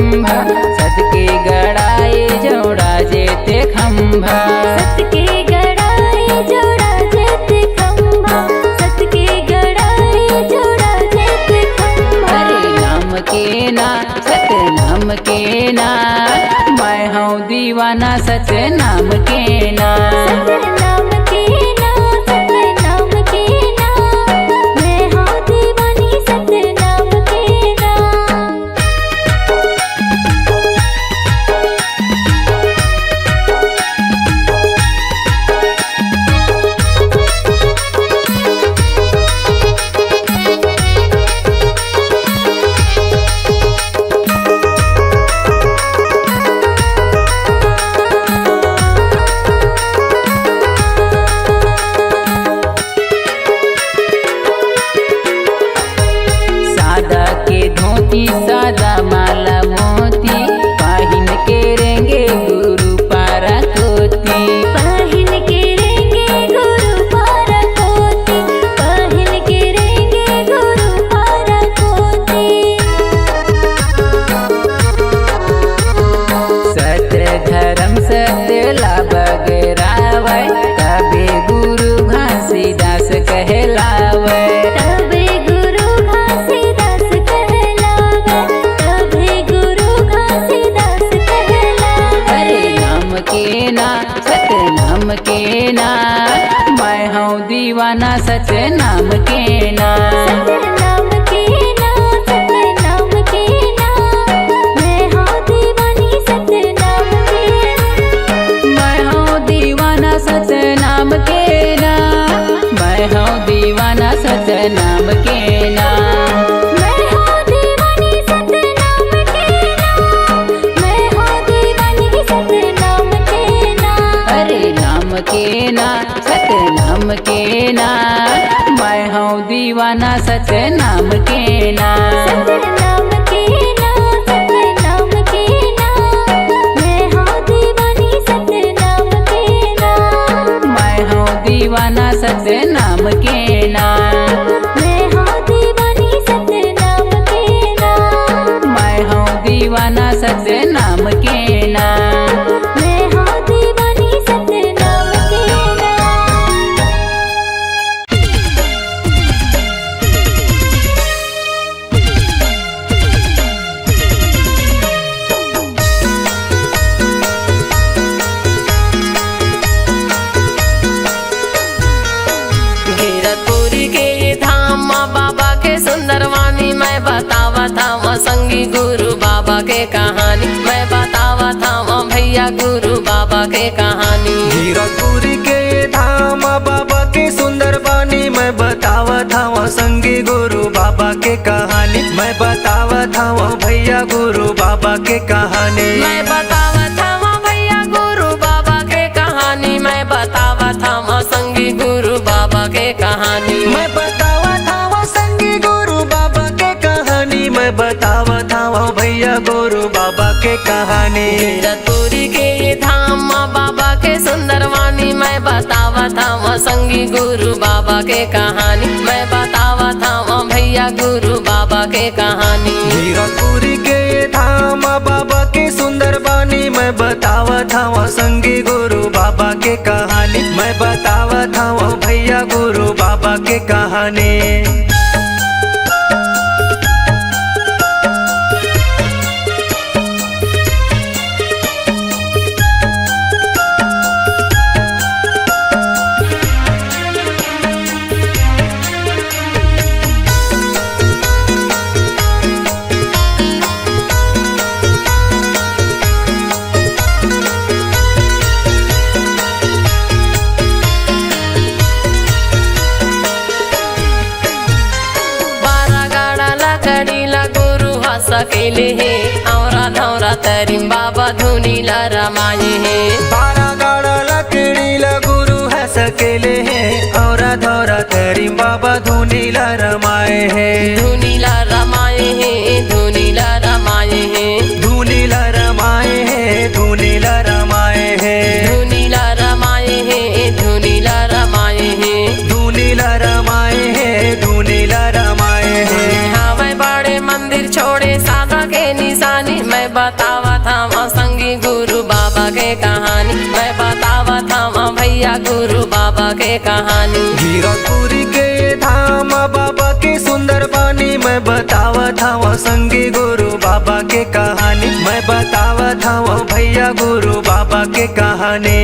खंभा, सत के गड़ाए जोड़ा जेते खंभा। सत के गड़ाए जोड़ा जेते खंभा, सत के गड़ाए जोड़ा जेते खंभा। हरे नाम के ना सत नाम के ना, मैं हूँ दीवाना सत नाम के ना। सत नाम के ना, सत नाम के ना, मैं हूँ दीवानी सत नाम के ना। सादा के धोती सादा माला मोती, पाहिन के रेंगे गुरु पारा कोती। पाहिन के रेंगे गुरु पारा कोती, पाहिन के रेंगे गुरु पारा कोती। सत धर्म सत्य लाभ गरावै, तबे गुरु घासीदास कहलावै। तबे गुरु घासीदास कहलावै, तबे गुरु घासीदास कहलावै। हरे नाम के ना सत नाम के ना, मैं हूँ दीवाना सत नाम के ना। सत नाम के ना, सत नाम के ना, मैं हूँ दीवानी सत नाम के ना। मैं हूँ दीवाना सत नाम के ना, मैं हूँ दीवाना सत नाम के ना। मैं हूँ दीवानी सत नाम के ना, मैं हूँ दीवानी सत नाम के ना। हरे नाम के ना सत नाम के ना, मैं हूँ दीवाना सत नाम के ना। सत नाम के ना, सत नाम के ना, मैं हूँ दीवानी सत नाम के ना। मैं हूँ दीवाना सत नाम के ना। मैं हूँ दीवानी सत नाम के ना। मैं हूँ दीवाना सत नाम के ना। मैं हूँ दीवानी सत नाम के ना। गिरतपुरी के ये धाम माँ बाबा के सुंदर वाणी, मैं बतावा था वहाँ संगी गुरु बाबा के कहानी। मैं बतावा था वहाँ भैया गुरु बाबा के कहानी। गिरतपुरी के धाम बाबा के सुंदर बानी, मैं बतावा था वहाँ संगी गुरु बाबा के कहानी। मैं बतावा था वहाँ भैया गुरु बाबा के कहानी। मैं बतावा था वहाँ भैया गुरु बाबा के कहानी। मैं बतावा था वहाँ संगी गुरु बाबा के कहानी। मैं बतावा था वहाँ संगी गुरु बाबा के कहानी। मैं बतावा था वहाँ भैया गुरु बाबा के कहानी। गिरतपुरी के ये धाम माँ बाबा के सुंदर वाणी, मैं बतावा था वहाँ संगी गुरु बाबा के कहानी। मैं बतावा था वहाँ भैया गुरु बाबा के कहानी। गिरतपुरी के धाम बाबा के सुंदर बानी, मैं बतावा था वहाँ संगी गुरु बाबा के कहानी। मैं बतावा था वहाँ भैया गुरु बाबा के कहानी। सकेले है औरा धौरा तरिम बाबा धुनीला रमाए है। 12 गाड़ा लकड़ीला गुरु है सकेले है, औरा धौरा तरिम बाबा धुनीला रमाए है। धुनीला रमाए है, धुनीला रमाए है, धुनीला रमाए है, धुनीला रमाए है, धुनीला रमाए है, धुनीला रमाए है, धुनीला रमाए है, धुनीला रमाए है। हाँ मैं बड़े मंदिर छोड़े सादा के निशानी, मैं मैं बतावा था संगी गुरु बाबा के कहानी, मैं बतावा था भैया गुरु बाबा के कहानी। गिरपुरी के धाम बाबा के सुंदर बानी, मैं बतावा था संगी गुरु बाबा के कहानी, मैं बतावा था भैया गुरु बाबा के कहानी।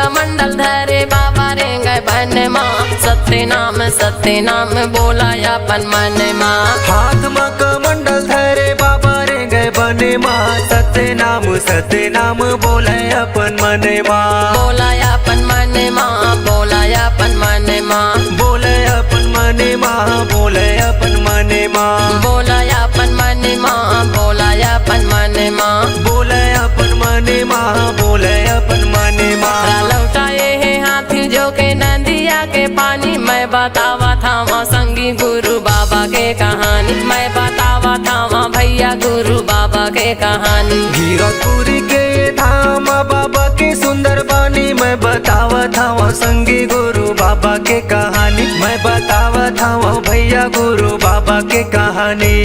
मंडल धरे बाबा रे गए बन माँ, सत्य नाम बोला अपन मन माँ। हाथ में कमंडल धरे बाबा रे गए बने माँ, सत्य नाम बोले अपन मन माँ। बोला अपन मन माँ, बोला अपन मन माँ, बोले अपन मन माँ, बोले अपन मन माँ, बोला अपन मन माँ, बोला अपन मन माँ, बोले अपन मन माँ, बोले अपन मन माँ। लौटाए है हाथी जो के नदिया के पानी, मैं बतावा था संगी गुरु बाबा के कहानी, मैं बतावा था भैया गुरु बाबा के कहानी। गिरपुरी के धाम बाबा के सुंदर बानी, मैं बतावा था संगी गुरु बाबा के कहानी, मैं बतावा था भैया गुरु बाबा के कहानी।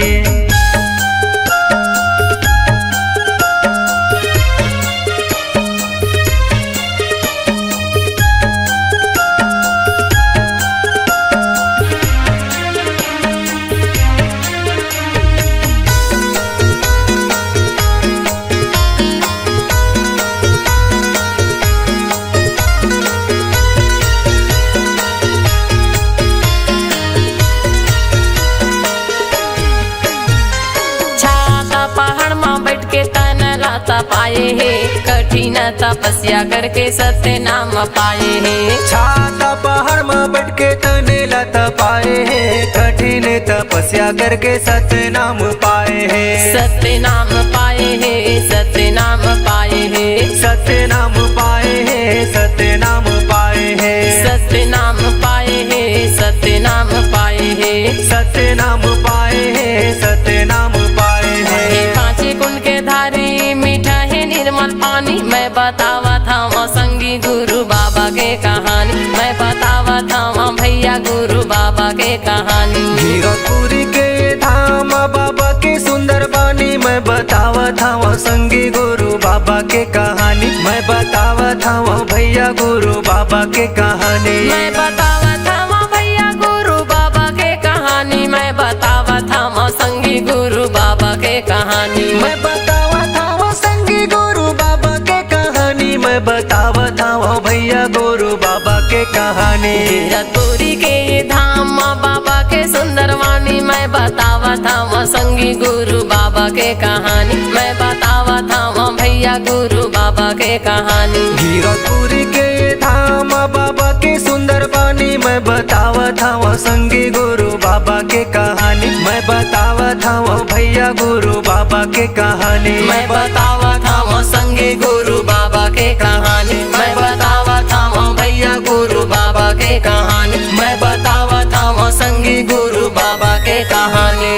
पाए है कठिन तपस्या करके सत्य नाम पाए है। छाता पहाड़ में बैठ के तने लता पाए है, कठिन तपस्या करके सत्य नाम पाए है। सत्य नाम पाए है, सत्य नाम पाए है, सत्य नाम पाए है, सत्य नाम पाए है, सत्य नाम पाए है, सत्य नाम पाए है, सत्य नाम पाए है, सत्य नाम पाए है। पांचे कुंड के धारी मीठा है निर्मल पानी, मैं बतावा था संगी गुरु बाबा के कहानी, मैं बतावा था भैया गुरु बाबा के कहानी। गिरपुरी के धाम बाबा के सुंदर बानी, मैं बतावा था संगी गुरु बाबा के कहानी, मैं बतावा था भैया गुरु बाबा के कहानी। मैं बतावा था भैया गुरु बाबा के कहानी, मैं बतावा था संगी गुरु बाबा के कहानी, मैं बतावा था संगी गुरु बाबा के कहानी, मैं बतावा था भैया गुरु बाबा के कहानी। गिरपुरी के धाम बाबा के सुंदर वाणी, मैं बतावा था संगी गुरु बाबा के कहानी, मैं बतावा था भैया गुरु बाबा के कहानी। गिरपुरी के धाम बाबा के सुंदर बानी, मैं बतावा था संगी गुरु बाबा के कहानी, मैं बतावा था भैया गुरु बाबा के कहानी। मैं बतावा था संगी गुरु बाबा के कहानी, मैं बतावा था भैया गुरु बाबा के कहानी, मैं बतावा था संगी गुरु बाबा के कहानी।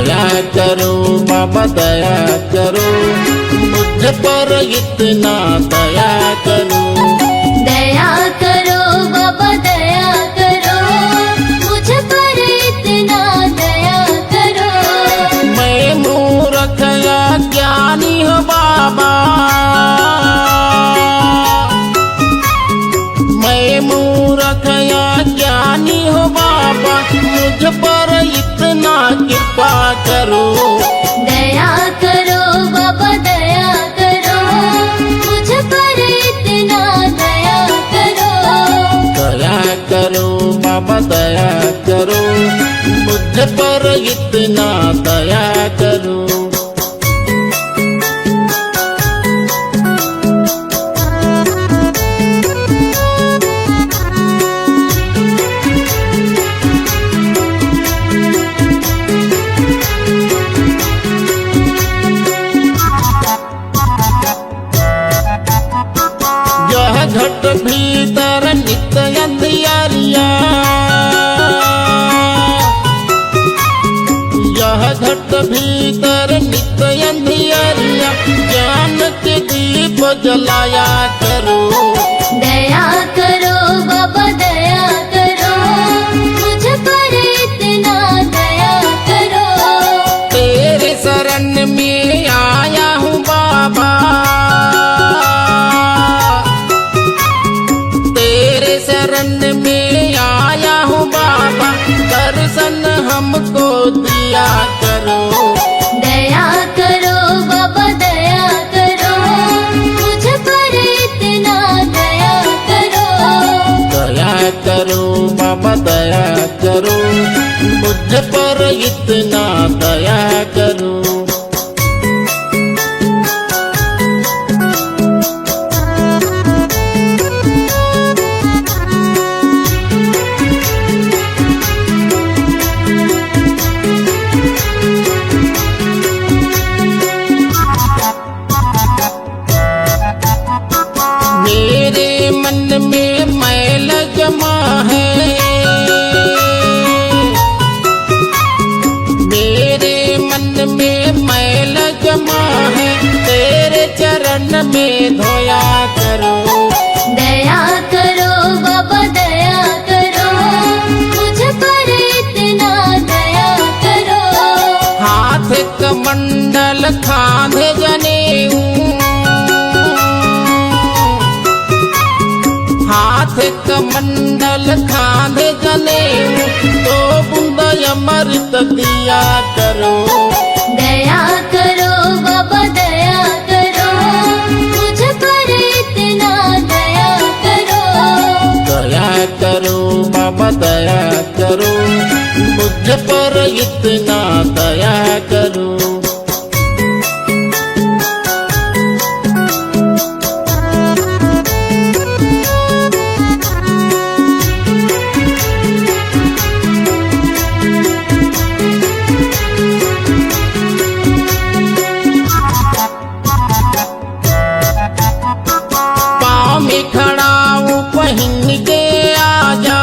दया करो बाबा दया करो, मुझ पर इतना दया करो। दया करो बाबा दया करो, मुझ पर इतना दया करो। मैं मूर्ख या ज्ञानी हूँ बाबा, मैं मूर्ख या ज्ञानी हूँ बाबा, मुझ पर इतना कृपा करो। दया करो बाबा दया करो, मुझ पर घट भीतर नित्य अंधियारिया, यह घट भीतर नित्य अंधियारिया, ज्ञान के दीप जलाया करो। दया करो बाबा दया करो, मुझ पर इतना दया करो। तेरे शरण में आया हूँ बाबा, तेरे शरण में आया हूँ बाबा, दर्शन हमको दिया करो। दया करो बाबा दया करो, मुझ पर इतना दया करो। दया करो बाबा दया करो, मुझ पर इतना दया करो। मेरे मन में मैल जमा है, मेरे मन में मैल जमा है, तेरे चरण में धोया करो। दया करो बाबा दया करो, मुझ पर इतना दया करो। हाथ कमंडल खांधे जनेऊ, हाथ कमंडल खांधे जनेऊ, तो बूंद अमृत दिया करो। दया करो बाबा दया करो, मुझ पर इतना दया करो। दया करो बाबा दया करो, मुझ पर इतना दया करो। पाँव में खड़ा हूँ पहन के आजा,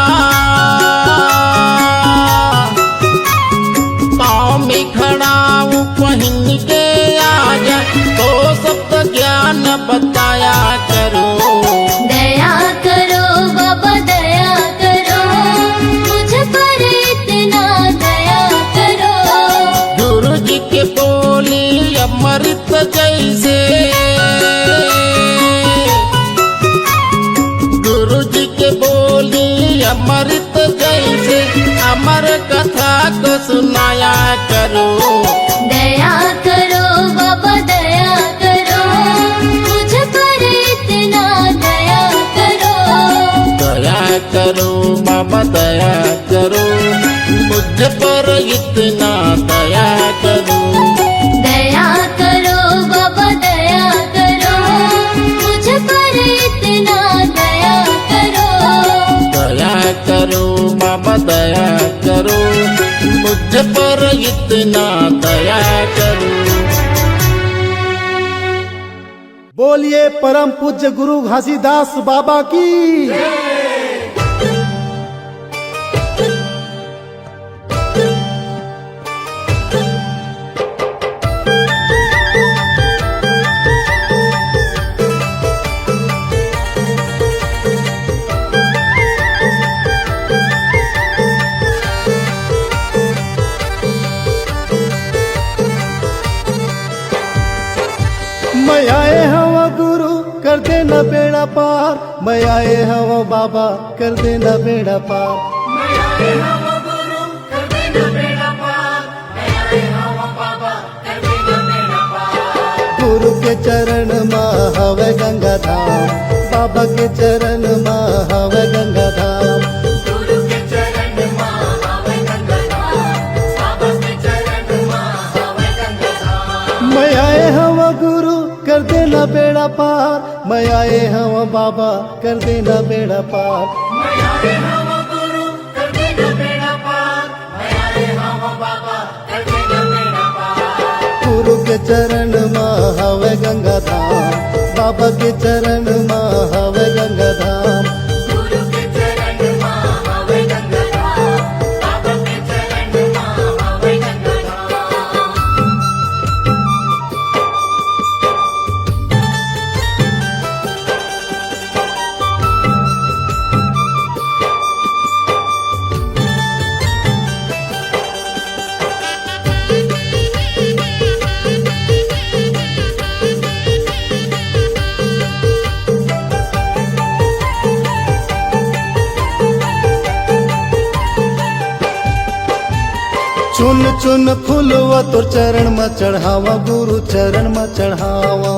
पाँव में खड़ा हूँ पहन के आजा, तो सप्त ज्ञान बताया करो। दया करो बाबा दया करो, मुझ पर इतना दया करो। गुरु जी के बोली अमृत जैसे, गुरु जी के बोली अमृत जैसे, अमर कथा को सुनाया करो। दया करो बाबा दया करो, मुझ पर इतना दया करो। दया करो बाबा दया करो, मुझ पर इतना दया करो। दया करो बाबा दया करो, मुझ पर इतना दया करो। दया करो बाबा दया करो, मुझ पर इतना दया करो। बोलिए परम पूज्य गुरु घासीदास बाबा की। मैं आए हवा गुरु कर देना बेड़ा पार, मैं आए हवा बाबा कर देना बेड़ा पार। गुरु के चरण मा हवे गंगा धाम, बाबा के चरण मा हवे गंगा धाम। मैं आए हवा गुरु कर देना बेड़ा पार, मैं आए हवा बाबा कर देना बेड़ा पार। गुरु के चरण मा हवे गंगा धाम, बाबा के चरण मा हवे गंगा चुन चुन फूलवा तोर चरण में चढ़ावा गुरु चरण में चढ़ावा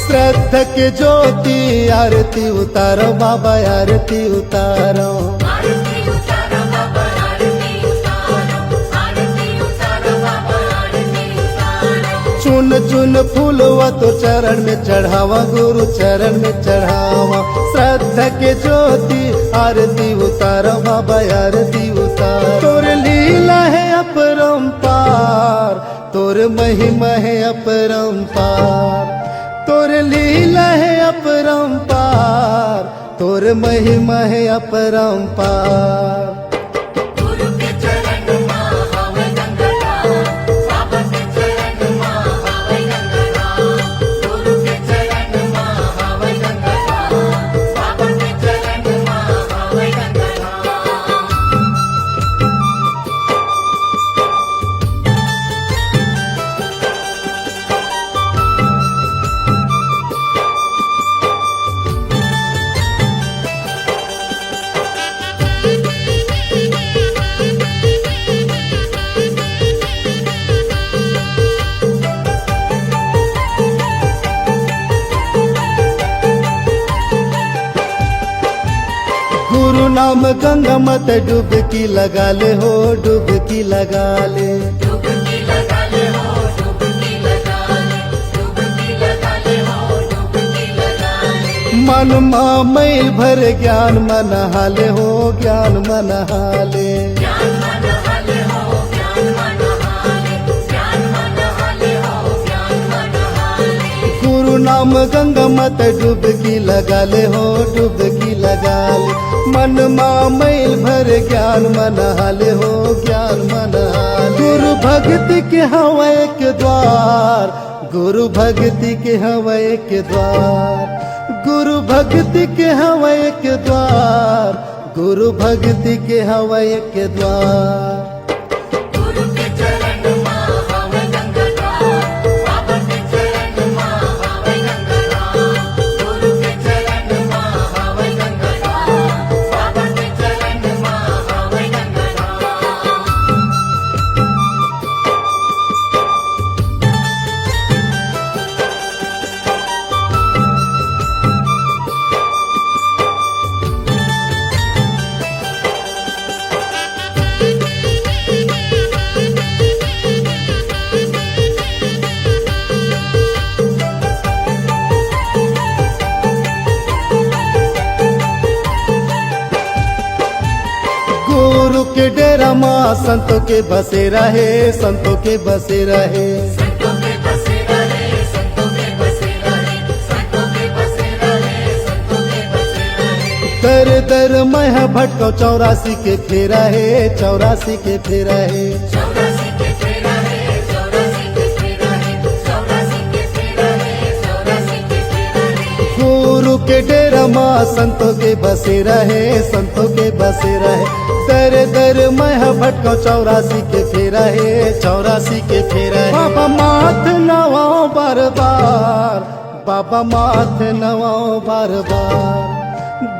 श्रद्धा के ज्योति आरती उतारो बाबा आरती उतारो चुन चुन फूलवा तो चरण में चढ़ावा गुरु चरण में चढ़ावा श्रद्धा के ज्योति आरती उतारो बाबा आरती उतारो तोर लीला है अपरंपार तोर महिमा है अपरंपार तोर लीला है अपरंपार तोर महिमा है अपरंपार गुरु नाम गंगा मत डुबकी लगा ले हो डुबकी लगा ले मन मा मैल भर ज्ञान मन हाले हो ज्ञान मन हाले गुरु नाम गंगा मत डुबकी लगा ले हो डुबकी लगा ले मन मा मैल भर ज्ञान मन हाले हो ज्ञान मन हाले गुरु भक्ति के हवा एक द्वार गुरु भक्ति के हवा एक द्वार गुरु भक्ति के हवा एक द्वार गुरु भक्ति के हवा एक द्वार गुरु के डेरा माँ संतों के बसेरा है संतों के बसेरा है दर दर मैं भटको 84 के फेरा है 84 के फेरा है गुरु के डेरा माँ संतों के बसेरा है संतों के बसेरा है दर दर मैं भटको 84 के फेरा है 84 के फेरा है बाबा माथ नवाओ बार बार बाबा माथ नवाओ बार बार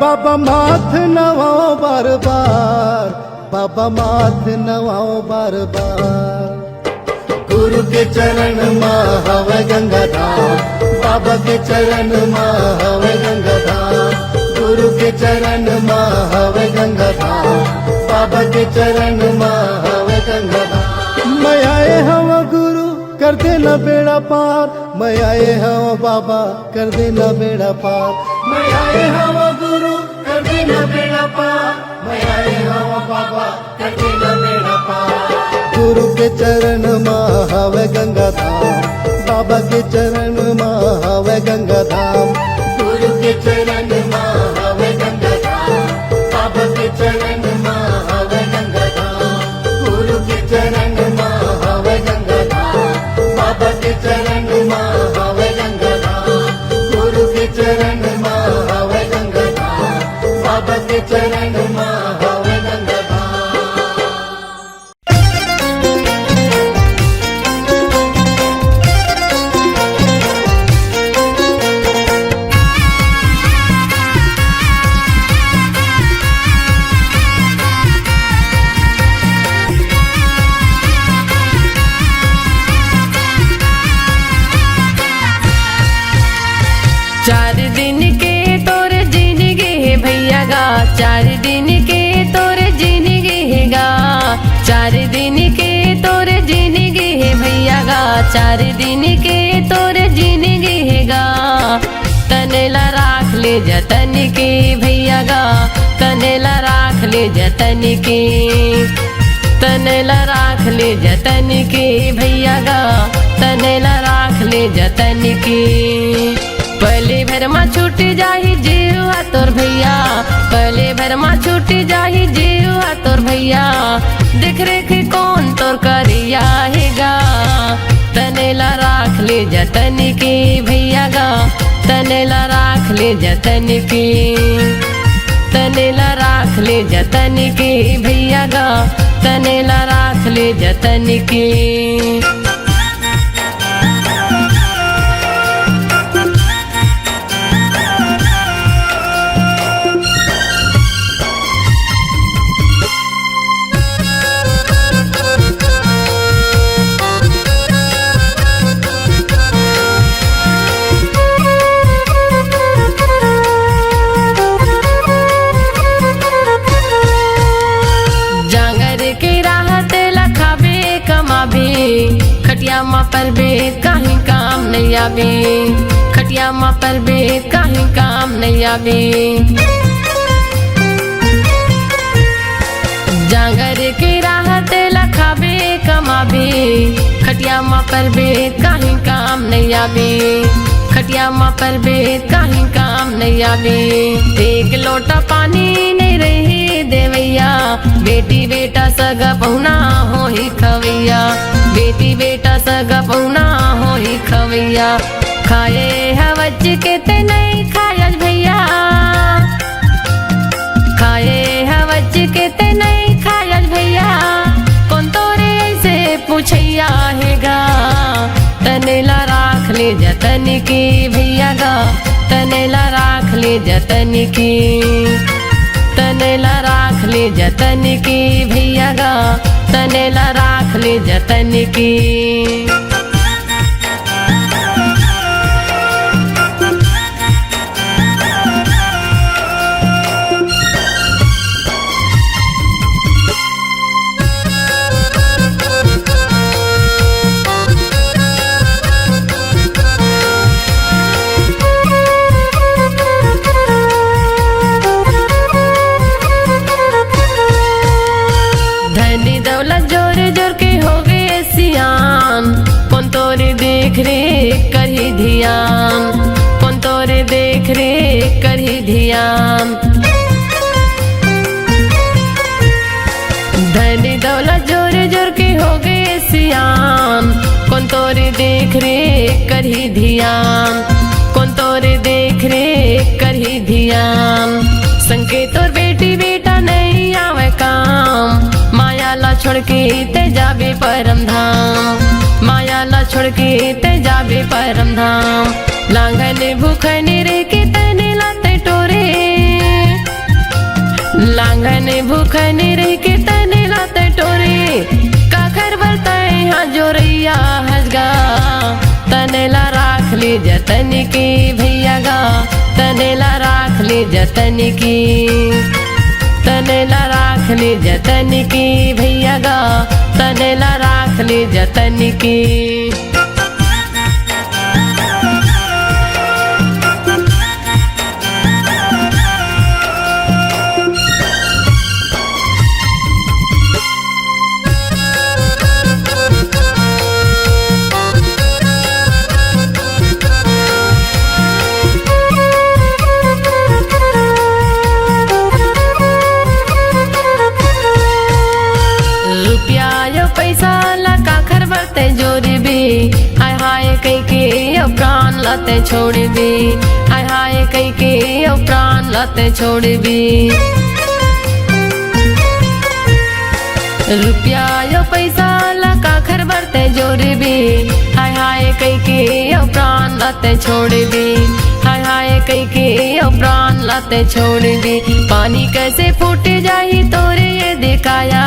बाबा माथ नवाओ बार बार बाबा माथ नवाओ बार बार गुरु के चरण माँ हवे गंगा धाम बाबा के चरण माँ हवे गंगा धाम गुरु के चरण माँ हवे गंगा धाम बाबा के चरण माँ हवे गंगा धाम मैं आए हवा गुरु कर देना बेड़ा पार मैं आए हवा बाबा कर देना बेड़ा पार मैं आए हवा गुरु कर देना बेड़ा पार मैं आए हवा बाबा कर देना बेड़ा पार गुरु के चरण माँ हवे गंगा धाम बाबा के चरण माँ हवे गंगा धाम गुरु के चरण माँ हवे गंगा धाम बाबा के चरण माँ हवे गंगा धाम गुरु के चरण माँ हवे गंगा धाम बाबा के चरण माँ हवे गंगा धाम गुरु के चरण माँ हवे गंगा धाम बाबा के चरण माँ हवे गंगा धाम चार दिन के तोरे जिंदगी है गा, चार दिन के तोरे जिंदगी है भैया गा, चार दिन के तोरे जिंदगी है गा। तनेला राख ले जतन के भैया गा, तनेला राख ले जतन के, तनेला राख ले जतन के भैया गा, तनेला राख ले जतन के। पहले भर में छूट जाही जीवा तोर भैया, पहले भर में छूट जाही जीवा तोर भैया, देख रेख कौन तोर करिया है गा। तनेला राख ले जतन के भैया गा, तनेला राख ले जतन के, तनेला राख ले जतन के भैया गा, तनेला राख ले जतन के। खटिया माँ पर बे कहीं काम नहीं आवे, खटिया माँ पर बे कहीं काम नहीं आवे। जांगर के राहत लखाबे कमाबे, खटिया माँ पर बे कहीं काम नहीं आवे, खटिया माँ पर बे कहीं काम नहीं आवे। एक लोटा पानी नहीं रही देवैया, बेटी बेटा सगा पहुना हो ही खवैया, बेटी बेटा सगा पहुना हो ही खवैया। खाए हवज के ते नहीं खायज भैया, खाए हवज के ते नहीं खायज भैया, कौन तोरे ऐसे पूछैया है गा। तनेला राख ले जतन की भैया गा, तनेला राख ले जतन की, तनेला राख ले जतन की भैया गा, तनेला राख ले जतन की। धनी दौलत जोर जोर के हो गए सियान, कौन तोरे देख रे करही ध्यान, कौन तोरे देख रे करही ध्यान। धनी दौलत जोर जोर के हो गए सियान, कौन तोरे देख रे करही ध्यान, कौन तोरे देख रे करही ध्यान। संके तोर बेटी बेटा नहीं आवे काम, माया ला छोड़ के ते जाबे परम धाम, माया ला छोड़ के ते जाबे परम धाम। लांघन भूखन रे के तने लाते टोरे, लांघन भूखन रे के तने लाते टोरे, काखर बरताए यहाँ जोरैया हसगा। तनेला राख ले जतन की भैया गा, तनेला राख ले जतन की, तनेला राख ले जतन की भैया गा, तनेला राख ले जतन की। हाय हाय कई के अब प्राण लाते छोड़ भी, हाय हाय कई के अब प्राण लाते छोड़ भी। रुपया यो पैसा लका खर बरते जोर भी, हाय हाय कई के अब प्राण लाते छोड़ भी, हाय हाय कई के अब प्राण लाते छोड़ भी। पानी कैसे फूट जाही तोरे ये दिखाया,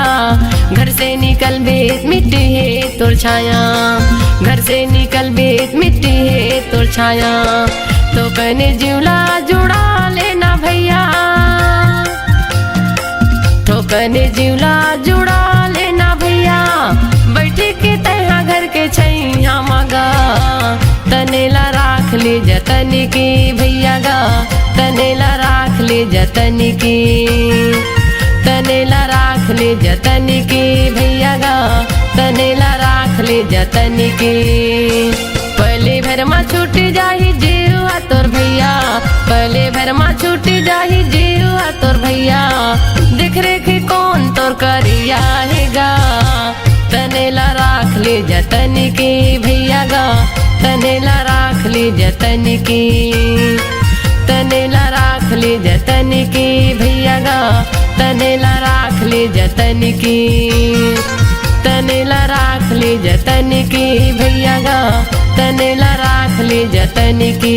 घर से निकल बेत मिट्टी है तोर छाया, घर से निकल बेत मिट्टी है तोर छाया। तो कने जीवला जुड़ा लेना भैया, बने जिवला जुड़ा लेना भैया बैठे के तहा घर के छैया मगा तनेला राख ले जतन की भैया गा तनेला राख ले जतन की तनेला राख ले जतन की भैया गा तनेला राख ले जतन की पहले भर में छूट जाही जीवा तोर भैया पहले भर में छूट जाही जीवा तोर भैया देख रेख कौन तोर करिया हैगा तनेला राख ले जतन की भैया गा तनेला राख ले जतन की तनेला राख ले जतन की भैया गा तनेला राख ले जतन की तनेला राख ले जतन की भैया गा तनेला राख ले जतन की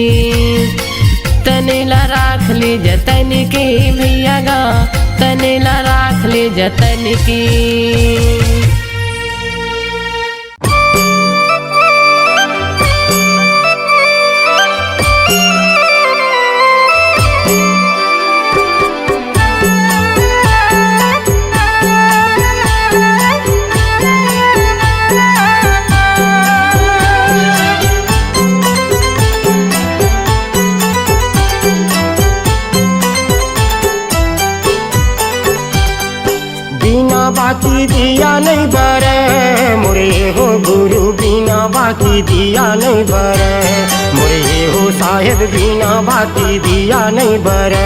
तनेला राख ले जतन की भैया गा तनेला राख ले जतन की। बाती दिया नहीं बरे मोरे हो गुरु बिना बाती दिया नहीं बरे मोरे हो साहेब बिना बाती दिया नहीं बरे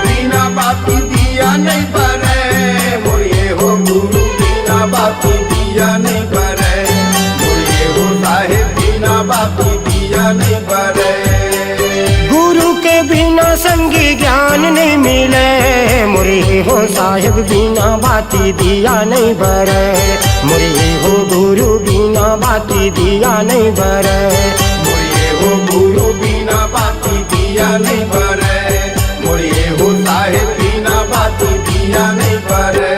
बिना बाती दिया नहीं बरे मोरे हो गुरु बिना बाती दिया नहीं बरे मोरे हो साहेब बिना बाती दिया नहीं बरे गुरु के बिना संगी ज्ञान नहीं मिले मोरे हो साहेब बिना बाती दिया नहीं बरे मोरे हो गुरु बिना बाती दिया नहीं बरे मोरे हो गुरु बिना बाती दिया नहीं बरे मोरे हो साहेब बिना बाती दिया नहीं बरे।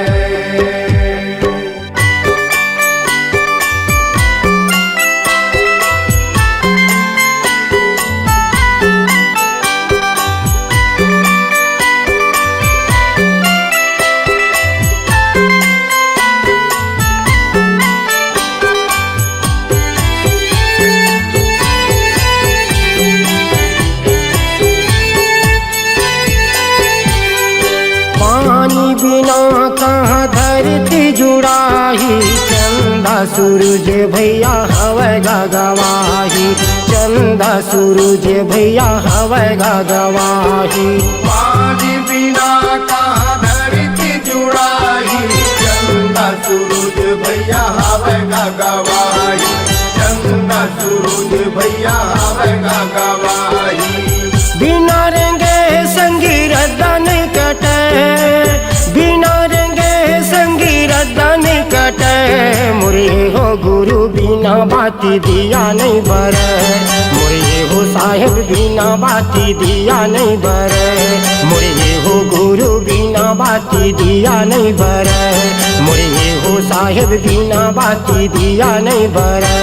बिना कहाँ धरती जुड़ाही चंदा सूरज भैया हवे गवाही चंदा सूरज भैया हवे गवाही पानी बिना कहाँ धरती जुड़ाही चंदा सूरज भैया हवे गवाही चंदा सूरज भैया हवे गवाही बिना रंगे संगी रद्दा नहीं कटे बिना रंगे संगी रद्दा नहीं कटे मोरे हो गुरु बिना बाती दिया नहीं बरे मोरे हो साहेब बिना बाती दिया नहीं बरे मोरे हो गुरु बिना बाती दिया नहीं बरे मोरे हो साहेब बिना बाती दिया नहीं बरे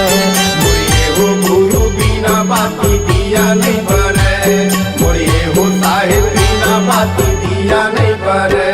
मोरे हो गुरु बिना बाती दिया नहीं बरे मोरे हो साहेब बिना बाती दिया नहीं बरे।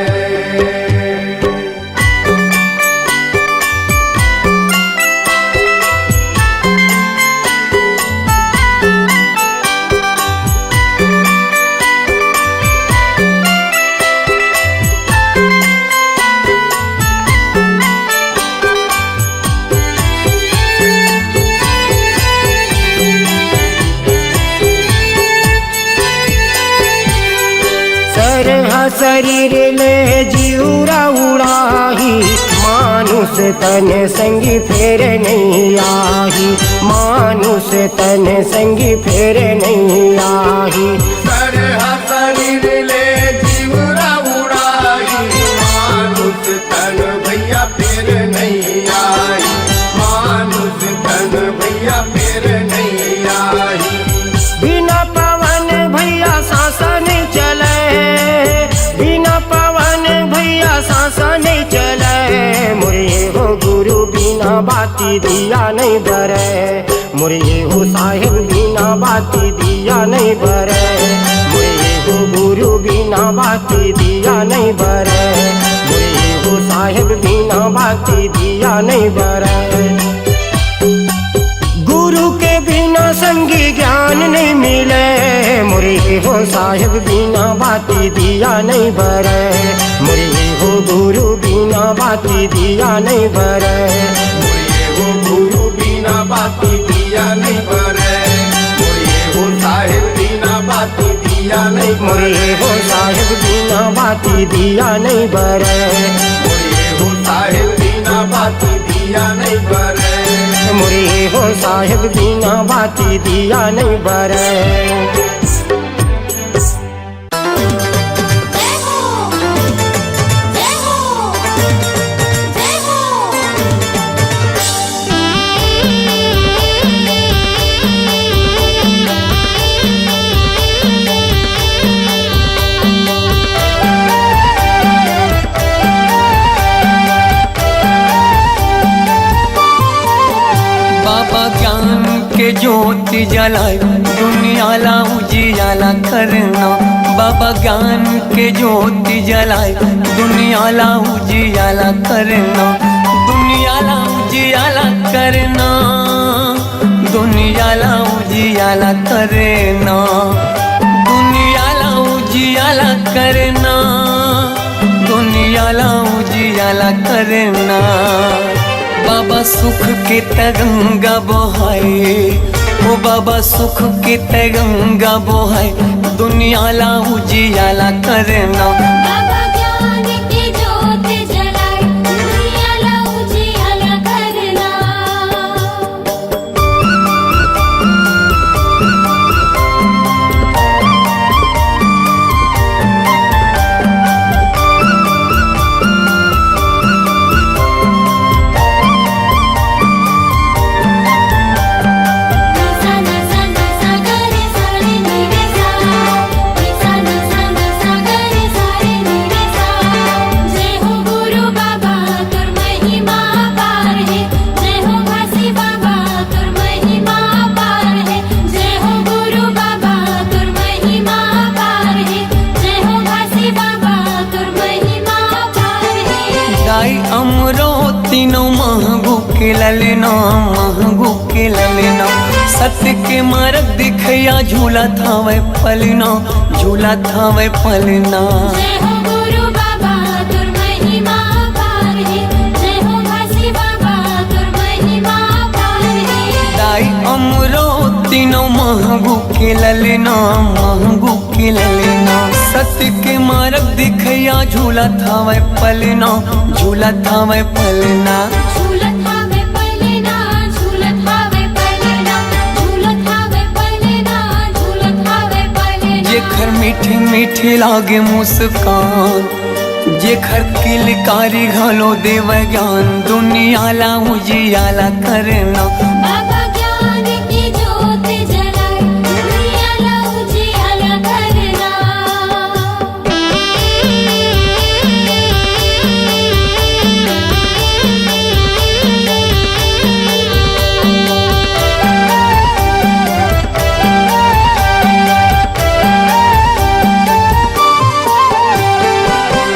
शरीर ले जीवरा उड़ाही मानुष तन संगी फेर नहीं आही मानुष तन संगी फेर नहीं आही शरीर ले जीवरा उड़ाही मानुष तन भैया फेर नहीं आई मानुष तन भैया फेर नहीं आई बिना पवन भैया सांसा नहीं चले बिना पवन भैया सांसा नहीं चले मोरे हो गुरु बिना बाती दिया नहीं बरे मोरे हो साहेब बिना बाती दिया नहीं बरे मोरे हो गुरु बिना बाती दिया नहीं बरे, मुझे हो साहेब बिना बाती दिया नहीं बरे। गुरु के बिना संगी ज्ञान नहीं मिले, मुझे हो साहेब बिना बाती दिया नहीं बरे, मुझे हो गुरु बिना बाती दिया नहीं बरे, मुझे हो गुरु बिना बाती दिया नहीं बरे, मुझे हो साहेब बिना बाती दिया नहीं मुझे हो साहेब बिना बाती दिया नहीं बरे, मुझे हो साहेब बिना बाती दिया नहीं बरे, मुझे हो साहेब बिना बाती दिया नहीं बरे। जय हो जय हो जय हो। बाबा ज्ञान के ज्योति जलाए दुनिया ला उजियाला करना, बाबा ज्ञान के ज्योति जलाए दुनिया ला उजियाला करना, दुनिया ला उजियाला करना, दुनिया ला उजियाला करना, दुनिया ला उजियाला करना, दुनिया ला उजियाला करना। बाबा सुख के तरंगा बहाए, ओ बाबा सुख के तरंगा बहाए दुनिया ला उजियाला करना। बाबा ज्ञान की ज्योत जलाए दुनिया ला उजियाला करना। जय हो गुरु बाबा तुर महिमा पार है, जय हो घासी बाबा तुर महिमा पार है, जय हो गुरु बाबा तुर महिमा पार है, जय हो घासी बाबा तुर महिमा पार है। दाई अमरो तीनों महगू के ललना, महगू के ललना, सत्य के मार्ग दिखया झूला था वह पलना, झूला था वह पलना। जय हो गुरु बाबा तुर महिमा पार है, जय हो घासी बाबा तुर महिमा पार है। दाई अमरो तीनों महगू के ललना, महगू के ललना, सत्य के मार्ग दिखया झूला था वह पलना, झूला था वह पलना। झूलत हावे पलना, झूलत हावे पलना, झूलत हावे पलना, झूलत हावे पलना। जेखर मीठी मीठी लागे मुस्कान, जेखर किलकारी घलो देव ज्ञान दुनिया ला उजियाला करना। बाबा ज्ञान की ज्योत जलाए दुनिया ला उजियाला करना।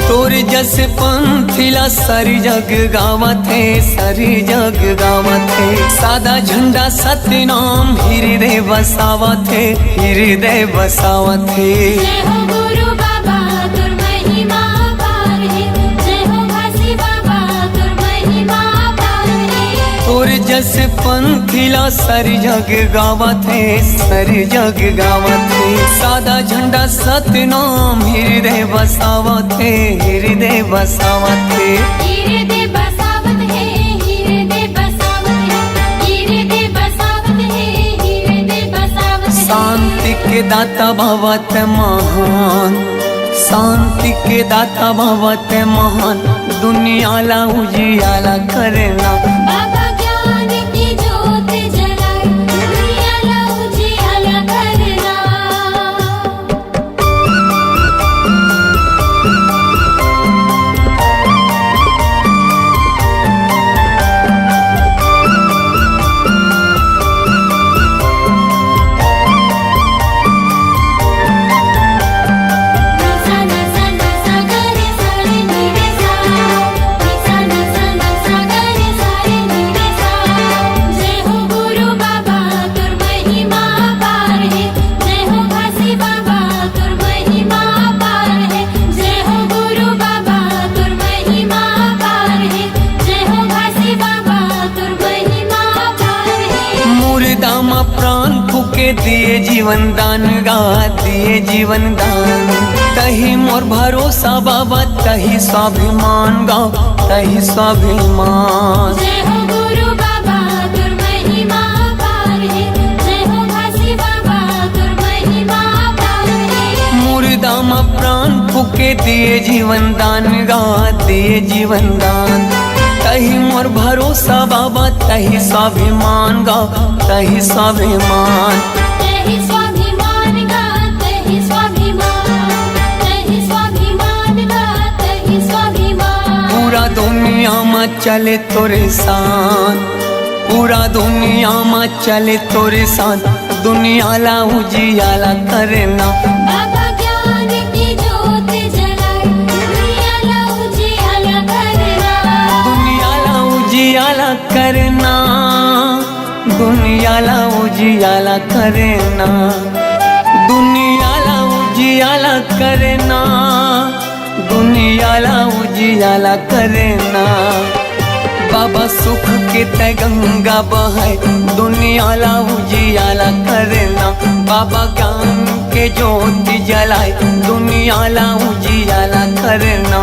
तोर जस पंथिला सारी जग गावत है, सारी जग गावत है, सादा झंडा सत्य नाम हृदय बसावत है, हृदय बसावत है। जय हो गुरु बाबा तुर महिमा पार है, जय हो घासी बाबा तुर महिमा पार है। तोर जस पंथिला सारी जग गावत है, सारी जग गावत है, सादा झंडा सत्य नाम हृदय बसावत है, हृदय बसावत है। हृदय बसावत है, हृदय बसावत है, हृदय बसावत है, हृदय बसावत है। शांति के दाता भवत महान, शांति के दाता भवत महान दुनिया ला उजियाला करना। बाबा ज्ञान की ज्योत जलाए दुनिया ला उजियाला करना। के दिए जीवन दान गा दिए जीवन दान। तही मोर भरोसा बाबा तही स्वाभिमान गा तही स्वाभिमान। जय हो गुरु बाबा तुर महिमा पार है, जय हो घासी बाबा तुर महिमा पार है। मुर्दा मा प्राण फूके दिए जीवन दान गा दिए जीवन दान। तही मोर भरोसा बाबा तही स्वाभिमान गा तही स्वाभिमान। तहि स्वाभिमान गा तहि स्वाभिमान, तहि स्वाभिमान गा तहि स्वाभिमान। पूरा दुनिया में चले तोरे साथ, पूरा दुनिया में चले तोरे साथ। दुनिया ला उजियाला करना बाबा ज्ञान की ज्योत जलाए, दुनिया ला उजियाला करना। दुनिया ला उजियाला करना दुनिया ला उजियाला करना दुनिया ला उजियाला करना दुनिया ला उजियाला करना। बाबा सुख के तय गंगा बहाय दुनिया ला उजियाला करना। बाबा ज्ञान के ज्योति जलाए दुनिया ला उजियाला करना।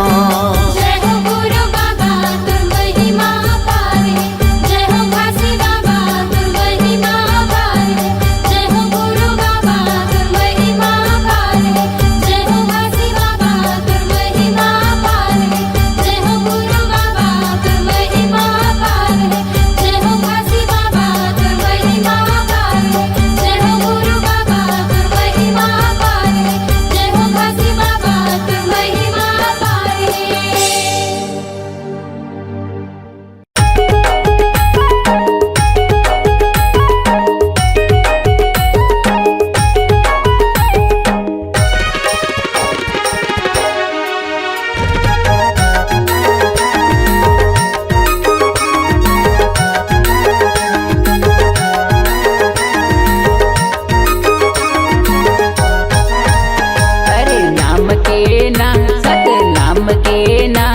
जय हो गुरु बाबा तुर महिमा पार है, जय हो घासी बाबा तुर महिमा पार है। जय हो गुरु बाबा तुर महिमा पार है, जय हो घासी बाबा तुर महिमा पार है। जय हो गुरु बाबा तुर महिमा पार है, जय हो घासी बाबा तुर महिमा पार है। जय हो गुरु बाबा तुर महिमा पार है, जय हो घासी बाबा तुर महिमा पार है। अरे नाम के ना सत नाम के ना,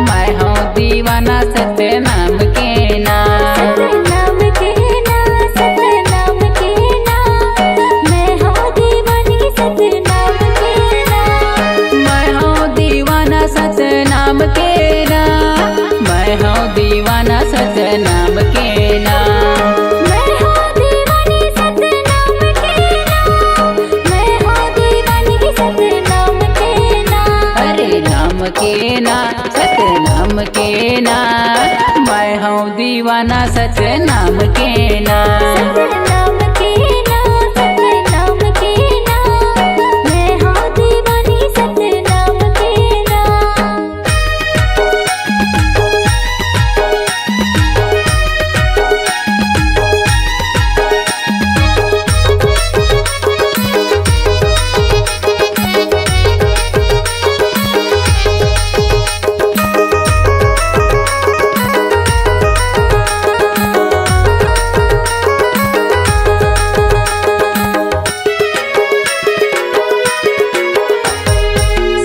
मैं हूँ दीवाना सत नाम के ना। नाम के ना सत नाम के ना, मैं हूँ दीवानी सत नाम के ना। मैं हूँ दीवाना सत नाम के ना, मैं हूँ दीवाना सत नाम के ना। मैं हूँ दीवानी सत नाम के ना, मैं हूँ दीवानी सत नाम के ना। अरे नाम के ना सत नाम के ना, मैं हूँ दीवाना सत नाम के ना। नाम के ना सत नाम के ना, मैं हूँ दीवानी सत नाम के ना।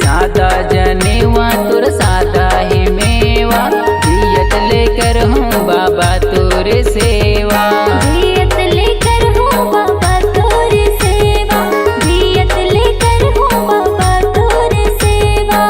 सादा जनेवा तुर सादा ही मेवा, दियत लेकर हूँ बाबा तुर सेवा। दियत लेकर हूँ बाबा तोर सेवा, दियत लेकर हूँ बाबा तोर सेवा।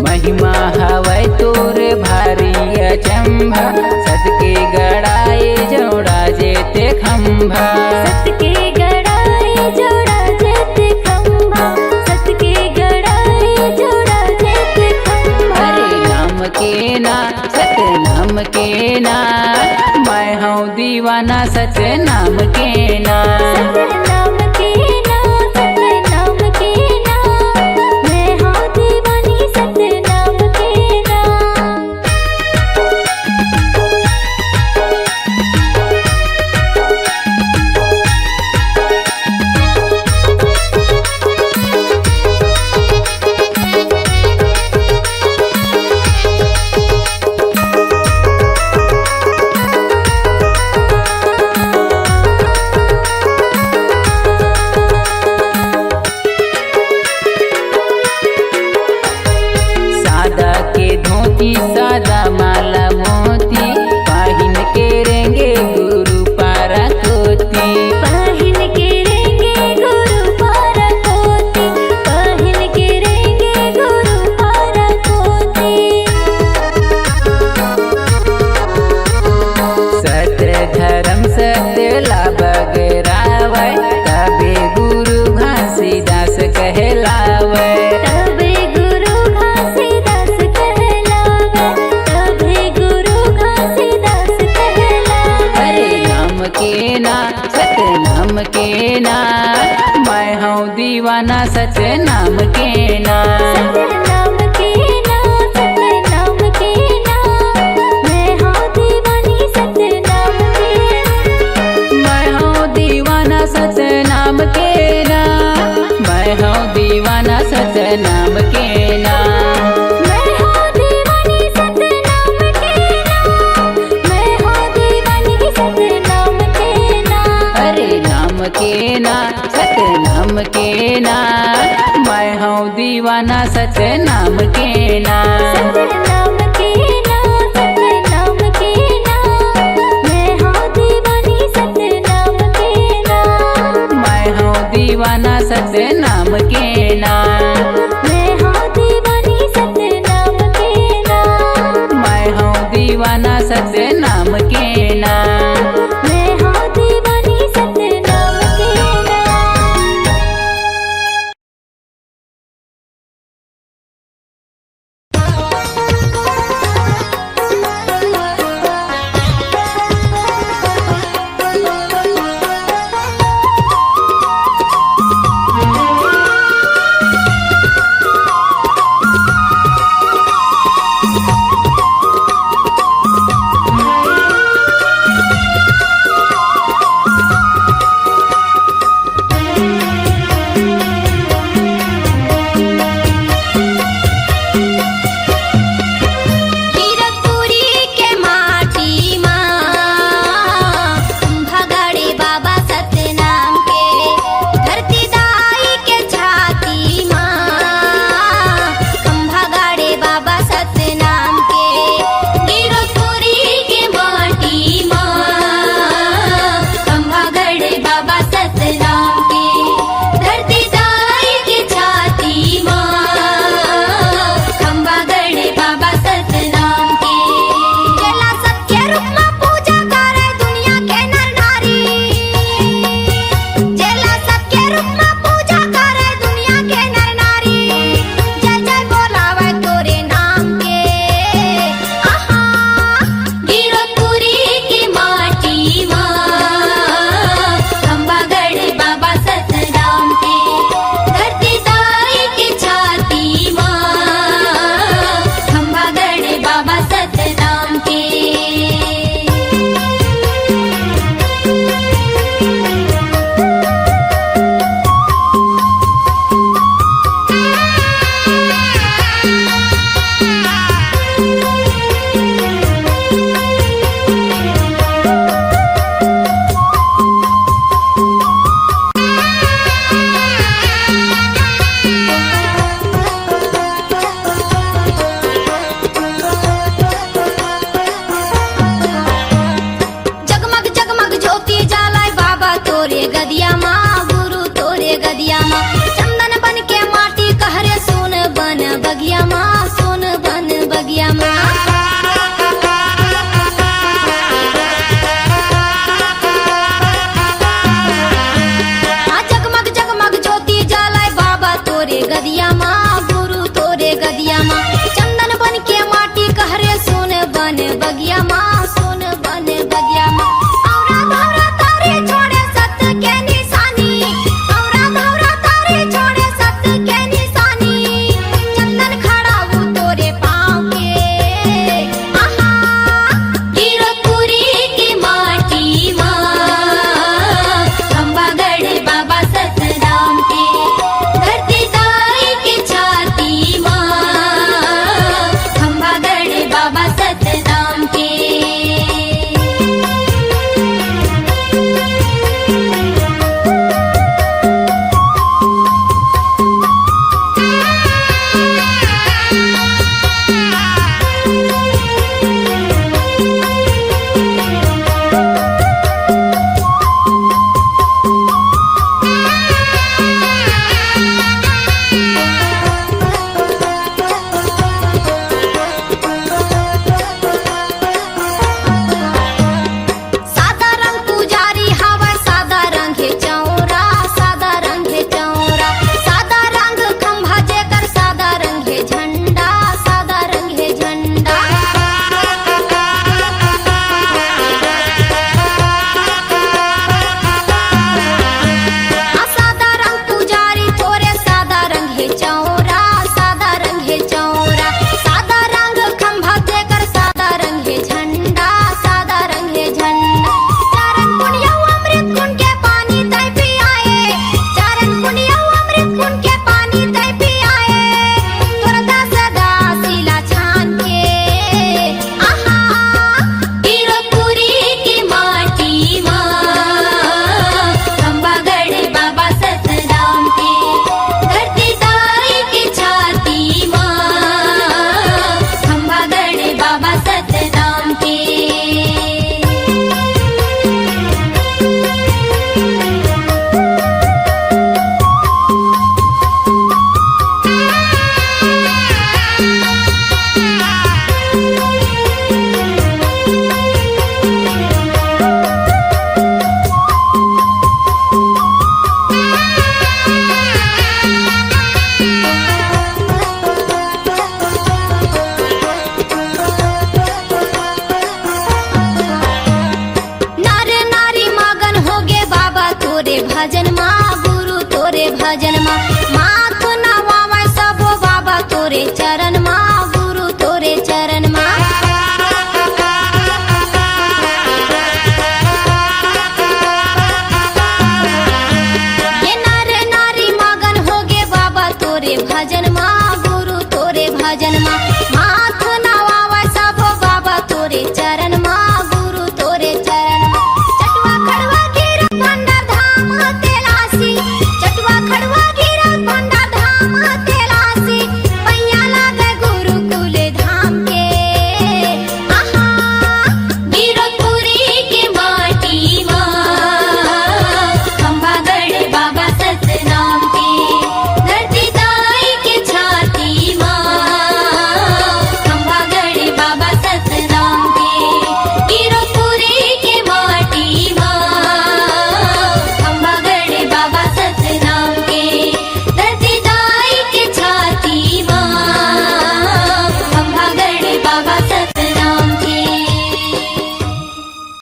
महिमा हवै तोर भारी अचंभा, सदके गड़ाए जोड़ा जेते खंभा। सत के गड़ाए जोड़ा जेते खंभा, सत के गड़ाए जोड़ा जेते खंभा। अरे नाम के ना सत नाम के ना, मैं हूँ दीवाना सत नाम के ना। नाम के ना सत नाम के ना, मैं हूँ दीवानी सत नाम के ना। दीवाना सतनाम के ना। सतनाम के ना, सतनाम के ना, मैं हूँ दीवानी सतनाम के ना। मैं हूँ दीवाना सतनाम के ना। मैं हूँ दीवाना सतनाम के ना। मैं हूँ दीवानी सतनाम के ना, मैं हूँ दीवानी सतनाम के ना। अरे नाम के ना सतनाम के ना। मैं हूँ दीवाना सतनाम के ना। सतनाम के ना, सतनाम के ना, मैं हूँ दीवानी सतनाम के ना। मैं हूँ दीवाना सतनाम के ना। मैं हूँ दीवानी सतनाम के ना। मैं हूँ दीवाना सतनाम के ना। मैं हूँ दीवानी सतनाम के ना। बगिया माँ